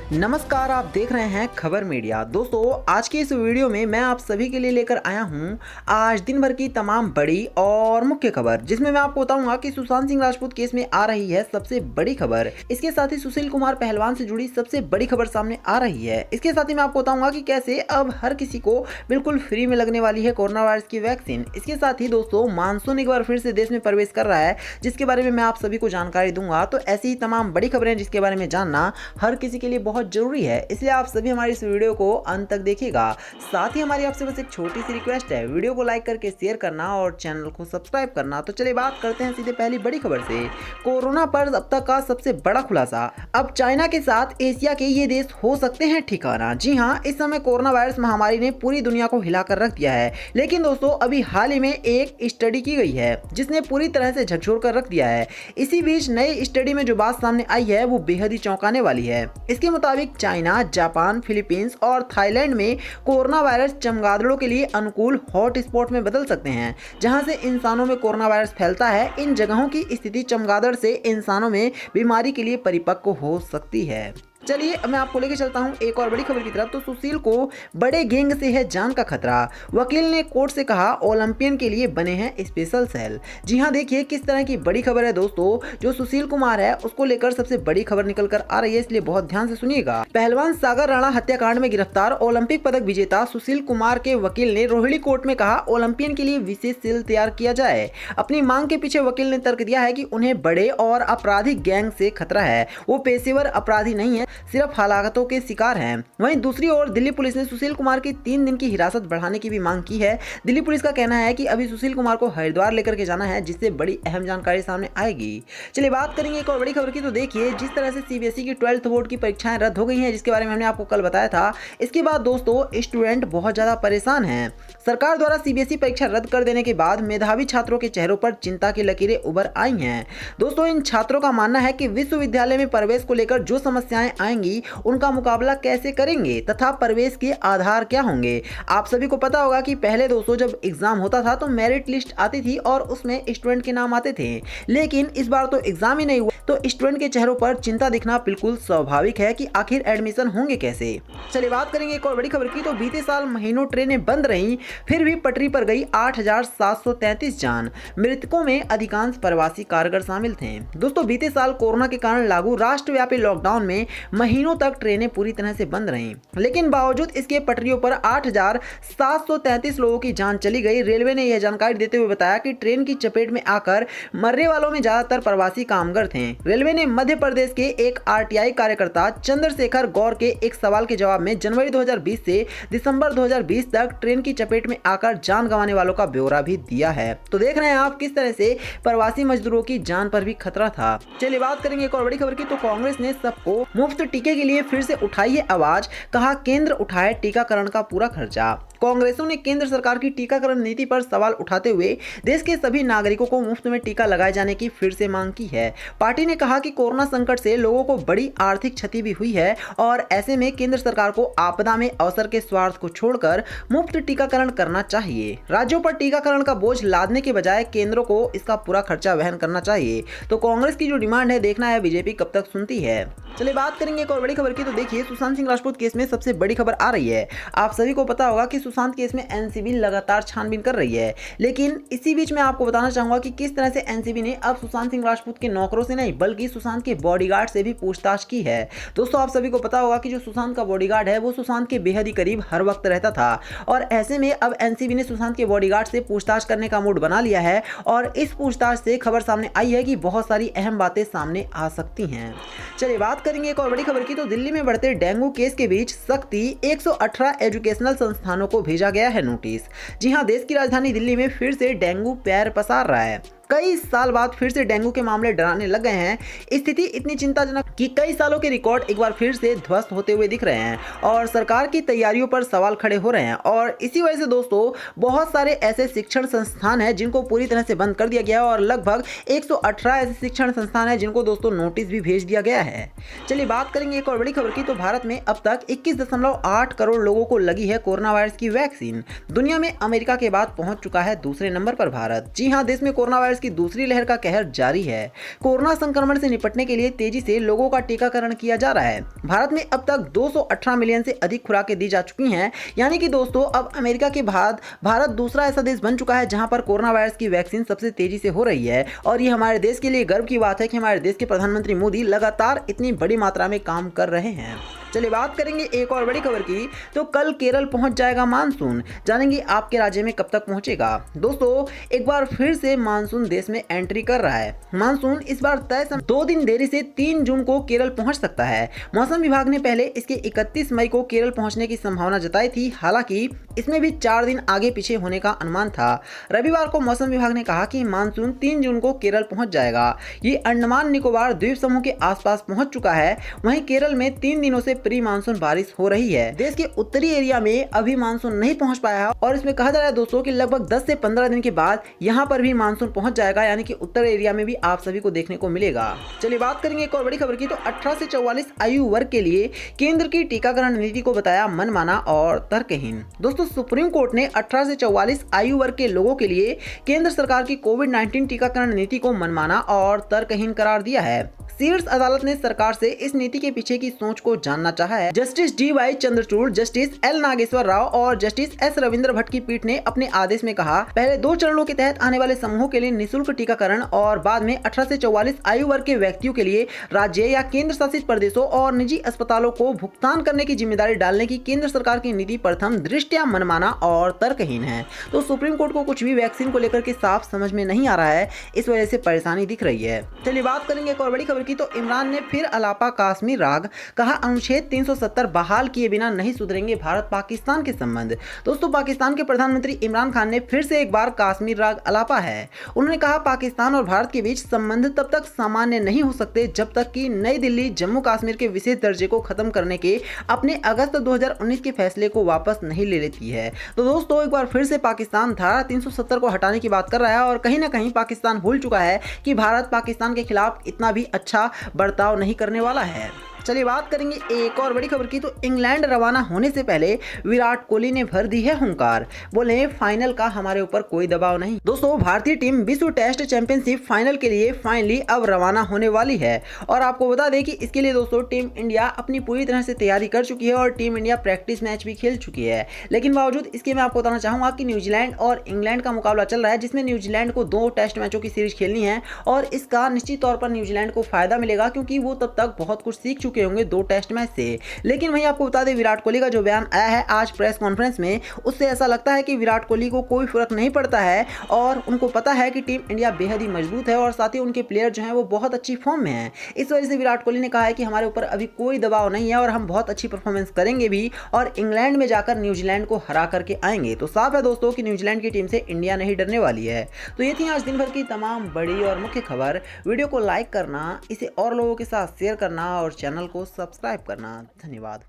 नमस्कार, आप देख रहे हैं खबर मीडिया। दोस्तों, आज की इस वीडियो में मैं आप सभी के लिए लेकर आया हूं आज दिन भर की तमाम बड़ी और मुख्य खबर, जिसमें मैं आपको बताऊंगा कि सुशांत सिंह राजपूत केस में आ रही है सबसे बड़ी खबर। इसके साथ ही सुशील कुमार पहलवान से जुड़ी सबसे बड़ी खबर सामने आ रही है। इसके साथ ही मैं आपको बताऊंगा कि कैसे अब हर किसी को बिल्कुल फ्री में लगने वाली है कोरोना वायरस की वैक्सीन। इसके साथ ही दोस्तों, मानसून एक बार फिर से देश में प्रवेश कर रहा है, जिसके बारे में मैं आप सभी को जानकारी दूंगा। तो ऐसी ही तमाम बड़ी खबरें जिसके बारे में जानना हर किसी के लिए बहुत जरूरी है, इसलिए आप सभी हमारी इस वीडियो को अंत तक देखिएगा। साथ ही हमारी आपसे बस एक छोटी सी रिक्वेस्ट है, वीडियो को लाइक करके शेयर करना और चैनल को सब्सक्राइब करना। तो चलिए बात करते हैं सीधे पहली बड़ी खबर से। कोरोना पर अब तक का सबसे बड़ा खुलासा, अब चाइना के साथ एशिया के ये देश हो सकते हैं ठिकाना। जी हाँ, इस समय कोरोना वायरस महामारी ने पूरी दुनिया को हिलाकर रख दिया है। लेकिन दोस्तों, अभी हाल ही में एक स्टडी की गई है जिसने पूरी तरह से झकझोर कर रख दिया है। इसी बीच नई स्टडी में जो बात सामने आई है वो बेहद ही चौंकाने वाली है। इसके मुताबिक चाइना, जापान, फिलीपींस और थाईलैंड में कोरोना वायरस चमगादड़ों के लिए अनुकूल हॉट स्पॉट में बदल सकते हैं। जहां से इंसानों में कोरोना वायरस फैलता है, इन जगहों की स्थिति चमगादड़ से इंसानों में बीमारी के लिए परिपक्व हो सकती है। चलिए मैं आपको लेके चलता हूं एक और बड़ी खबर की तरफ। तो सुशील को बड़े गैंग से है जान का खतरा, वकील ने कोर्ट से कहा ओलंपियन के लिए बने हैं स्पेशल सेल। जी हां, देखिए किस तरह की बड़ी खबर है दोस्तों। जो सुशील कुमार है उसको लेकर सबसे बड़ी खबर निकल कर आ रही है, इसलिए बहुत ध्यान से सुनिएगा। पहलवान सागर राणा हत्याकांड में गिरफ्तार ओलंपिक पदक विजेता सुशील कुमार के वकील ने रोहिणी कोर्ट में कहा ओलंपियन के लिए विशेष सेल तैयार किया जाए। अपनी मांग के पीछे वकील ने तर्क दिया है कि उन्हें बड़े और आपराधिक गैंग से खतरा है। वो पेशेवर अपराधी नहीं है, सिर्फ हलाकतों के शिकार हैं। वहीं दूसरी ओर दिल्ली पुलिस ने सुशील कुमार की 3 दिन की हिरासत बढ़ाने की भी मांग की है। दिल्ली पुलिस का कहना है कि अभी सुशील कुमार को हरिद्वार लेकर के जाना है, जिससे बड़ी अहम जानकारी सामने आएगी। चलिए बात करेंगे एक और बड़ी खबर की। तो देखिए, जिस तरह से सीबीएसई की 12th बोर्ड की परीक्षाएं रद्द हो गई हैं, जिसके बारे में हमने आपको कल बताया था, इसके बाद दोस्तों स्टूडेंट बहुत ज्यादा परेशान हैं। सरकार द्वारा सीबीएसई परीक्षा रद्द कर देने के बाद मेधावी छात्रों के चेहरों पर चिंता की लकीरें उभर आई हैं। दोस्तों, इन छात्रों का मानना है कि विश्वविद्यालय में प्रवेश को लेकर जो समस्याएं आएंगी उनका मुकाबला कैसे करेंगे तथा प्रवेश के आधार क्या होंगे। आप सभी को पता होगा कि पहले दोस्तों जब एग्जाम होता था तो मेरिट लिस्ट आती थी और उसमें स्टूडेंट के नाम आते थे, लेकिन इस बार तो एग्जाम ही नहीं हुआ, तो स्टूडेंट के चेहरों पर चिंता दिखना बिल्कुल स्वाभाविक है कि आखिर एडमिशन होंगे कैसे। चलिए बात करेंगे एक और बड़ी खबर की। तो बीते साल महीनों ट्रेनें बंद रहीं, फिर भी पटरी पर गई 8,733 जान। मृतकों में अधिकांश प्रवासी कारीगर शामिल थे। दोस्तों, बीते साल कोरोना के कारण लागू राष्ट्रव्यापी लॉकडाउन में महीनों तक ट्रेनें पूरी तरह से बंद रहीं, लेकिन बावजूद इसके पटरियों पर 8,733 लोगों की जान चली गई। रेलवे ने यह जानकारी देते हुए बताया कि ट्रेन की चपेट में आकर मरने वालों में ज्यादातर प्रवासी कामगार थे। रेलवे ने मध्य प्रदेश के एक आरटीआई कार्यकर्ता चंद्रशेखर गौर के एक सवाल के जवाब में जनवरी 2020 से दिसंबर 2020 तक ट्रेन की चपेट में आकर जान गंवाने वालों का ब्यौरा भी दिया है। तो देख रहे हैं आप किस तरह से प्रवासी मजदूरों की जान पर भी खतरा था। चलिए बात करेंगे एक और बड़ी खबर की। तो कांग्रेस ने सबको मुफ्त टीके के लिए फिर से उठाई है आवाज, कहा केंद्र उठाए टीकाकरण का पूरा खर्चा। कांग्रेसों ने केंद्र सरकार की टीकाकरण नीति पर सवाल उठाते हुए देश के सभी नागरिकों को मुफ्त में टीका लगाए जाने की फिर से मांग की है। पार्टी ने कहा कि कोरोना संकट से लोगों को बड़ी आर्थिक क्षति भी हुई है और ऐसे में केंद्र सरकार को आपदा में अवसर के स्वार्थ को छोड़कर मुफ्त टीकाकरण करना चाहिए। राज्यों पर टीकाकरण का बोझ लादने के बजाय केंद्रों को इसका पूरा खर्चा वहन करना चाहिए। तो कांग्रेस की जो डिमांड है, देखना है बीजेपी कब तक सुनती है। चलिए बात करेंगे एक और बड़ी खबर की। तो देखिए, सुशांत सिंह राजपूत केस में सबसे बड़ी खबर आ रही है। आप सभी को पता होगा कि सुशांत केस में एनसीबी लगातार छानबीन कर रही है, लेकिन इसी बीच में आपको बताना चाहूंगा कि किस तरह से एनसीबी ने अब सुशांत सिंह राजपूत के नौकरों से नहीं बल्कि सुशांत के बॉडीगार्ड से भी पूछताछ की है। दोस्तों, आप सभी को पता होगा कि जो सुशांत का बॉडीगार्ड है वो सुशांत के बेहद ही करीब हर वक्त रहता था, और ऐसे में अब एनसीबी ने सुशांत के बॉडीगार्ड से पूछताछ करने का मूड बना लिया है। और इस पूछताछ से खबर सामने आई है कि बहुत सारी अहम बातें सामने आ सकती हैं। चलिए बात करेंगे एक और बड़ी खबर की। तो दिल्ली में बढ़ते डेंगू केस के बीच सख्ती, 118 एजुकेशनल संस्थानों को भेजा गया है नोटिस। जी हां, देश की राजधानी दिल्ली में फिर से डेंगू पैर पसार रहा है। कई साल बाद फिर से डेंगू के मामले डराने लग गए हैं। स्थिति इतनी चिंताजनक कि कई सालों के रिकॉर्ड एक बार फिर से ध्वस्त होते हुए दिख रहे हैं और सरकार की तैयारियों पर सवाल खड़े हो रहे हैं। और इसी वजह से दोस्तों, बहुत सारे ऐसे शिक्षण संस्थान हैं जिनको पूरी तरह से बंद कर दिया गया है और लगभग 118 ऐसे शिक्षण संस्थान हैं जिनको दोस्तों नोटिस भी भेज दिया गया है। चलिए बात करेंगे एक और बड़ी खबर की। तो भारत में अब तक 21.8 करोड़ लोगों को लगी है कोरोना वायरस की वैक्सीन। दुनिया में अमेरिका के बाद पहुंच चुका है दूसरे नंबर पर भारत। जी हाँ, देश में कोरोना वायरस वायरस की दूसरी लहर का कहर जारी है। कोरोना संक्रमण से निपटने के लिए तेजी से लोगों का टीकाकरण किया जा रहा है। भारत में अब तक 218 मिलियन से अधिक खुराकें दी जा चुकी हैं। यानी कि दोस्तों अब अमेरिका के बाद भारत दूसरा ऐसा देश बन चुका है जहां पर कोरोना वायरस की वैक्सीन सबसे तेजी से हो रही है। और ये हमारे देश के लिए गर्व की बात है कि हमारे देश के प्रधानमंत्री मोदी लगातार इतनी बड़ी मात्रा में काम कर रहे हैं। चलिए बात करेंगे एक और बड़ी खबर की। तो कल केरल पहुंच जाएगा मानसून, जानेंगे आपके राज्य में कब तक पहुंचेगा। दोस्तों एक बार फिर से मानसून देश में एंट्री कर रहा है। मानसून इस बार तय समय 2 दिन देरी से 3 जून को केरल पहुंच सकता है। मौसम विभाग ने पहले इसके 31 मई को केरल पहुंचने की संभावना जताई थी, हालांकि इसमें भी 4 दिन आगे पीछे होने का अनुमान था। रविवार को मौसम विभाग ने कहा कि मानसून 3 जून को केरल पहुंच जाएगा। ये अंडमान निकोबार द्वीप समूह के आसपास पहुंच चुका है। वहीं केरल में 3 दिनों से प्री मानसून बारिश हो रही है। देश के उत्तरी एरिया में अभी मानसून नहीं पहुंच पाया है और इसमें कहा जा रहा है दोस्तों कि लगभग 10 से 15 दिन के बाद यहां पर भी मानसून पहुंच जाएगा, यानी कि उत्तर एरिया में भी आप सभी को देखने को मिलेगा। चलिए बात करेंगे एक और बड़ी खबर की। तो 18 से 44 आयु वर्ग के लिए केंद्र की टीकाकरण नीति को बताया मनमाना और तर्कहीन। दोस्तों सुप्रीम कोर्ट ने 18 से 44 आयु वर्ग के लोगों के लिए केंद्र सरकार की कोविड-19 टीकाकरण नीति को मनमाना और तर्कहीन करार दिया है। शीर्ष अदालत ने सरकार से इस नीति के पीछे की सोच को जानना चाहा है। Justice D Y. Chandrachud, justice L. Nageshwar Rao और जस्टिस एस. रविंद्र भट्ट की पीठ ने अपने आदेश में कहा, पहले 2 चरणों के तहत आने वाले समूहों के लिए निःशुल्क टीकाकरण और बाद में 18 से 44 आयु वर्ग के व्यक्तियों के लिए राज्य या केंद्र शासित प्रदेशों और निजी अस्पतालों को भुगतान करने की जिम्मेदारी डालने की केंद्र सरकार की नीति प्रथम दृष्टया मनमाना और तर्कहीन है। तो सुप्रीम कोर्ट को कुछ भी वैक्सीन को लेकर के साफ समझ में नहीं आ रहा है, इस वजह से परेशानी दिख रही है। चलिए बात करेंगे एक और बड़ी खबर की। तो इमरान ने फिर अलापा कश्मीर राग, कहा अनुच्छेद 370 बहाल किए बिना नहीं सुधरेंगे भारत पाकिस्तान के संबंध। दोस्तों पाकिस्तान के प्रधानमंत्री इमरान खान ने फिर से एक बार कश्मीर राग अलापा है। उन्होंने कहा पाकिस्तान और भारत के बीच संबंध तब तक सामान्य नहीं हो सकते जब तक कि नई दिल्ली जम्मू कश्मीर के विशेष दर्जे को खत्म करने के अपने अगस्त 2019 के फैसले को वापस नहीं ले लेती है। तो दोस्तों एक बार फिर से पाकिस्तान धारा 370 को हटाने की बात कर रहा है और कहीं ना कहीं पाकिस्तान भूल चुका है कि भारत पाकिस्तान के खिलाफ इतना भी अच्छा बर्ताव नहीं करने वाला है। चलिए बात करेंगे एक और बड़ी खबर की। तो इंग्लैंड रवाना होने से पहले विराट कोहली ने भर दी है हुंकार, बोले फाइनल का हमारे ऊपर कोई दबाव नहीं। दोस्तों भारतीय टीम विश्व टेस्ट चैंपियनशिप फाइनल के लिए फाइनली अब रवाना होने वाली है और आपको बता दें कि इसके लिए दोस्तों टीम इंडिया अपनी पूरी तरह से तैयारी कर चुकी है और टीम इंडिया प्रैक्टिस मैच भी खेल चुकी है। लेकिन बावजूद इसके मैं आपको बताना चाहूंगा कि न्यूजीलैंड और इंग्लैंड का मुकाबला चल रहा है, जिसमें न्यूजीलैंड को 2 टेस्ट मैचों की सीरीज खेलनी है और इसका निश्चित तौर पर न्यूजीलैंड को फायदा मिलेगा क्योंकि वो तब तक बहुत कुछ सीख चुके होंगे 2 टेस्ट मैच से। लेकिन वहीं आपको बता दें विराट कोहली का जो बयान आया है आज प्रेस कॉन्फ्रेंस में, उससे ऐसा लगता है कि विराट कोहली को कोई फर्क नहीं पड़ता है और उनको पता है कि टीम इंडिया बेहद ही मजबूत है और साथ ही उनके प्लेयर जो हैं वो बहुत अच्छी फॉर्म में हैं। इस वजह से विराट कोहली ने कहा है कि हमारे ऊपर अभी कोई दबाव नहीं है और हम बहुत अच्छी परफॉर्मेंस करेंगे भी और इंग्लैंड में जाकर न्यूजीलैंड को हरा करके आएंगे। तो साफ है दोस्तों कि न्यूजीलैंड की टीम से इंडिया नहीं डरने वाली है। तो ये थी आज दिन भर की तमाम बड़ी और मुख्य खबर। वीडियो को लाइक करना, इसे और लोगों के साथ शेयर करना और चैनल को सब्सक्राइब करना। धन्यवाद।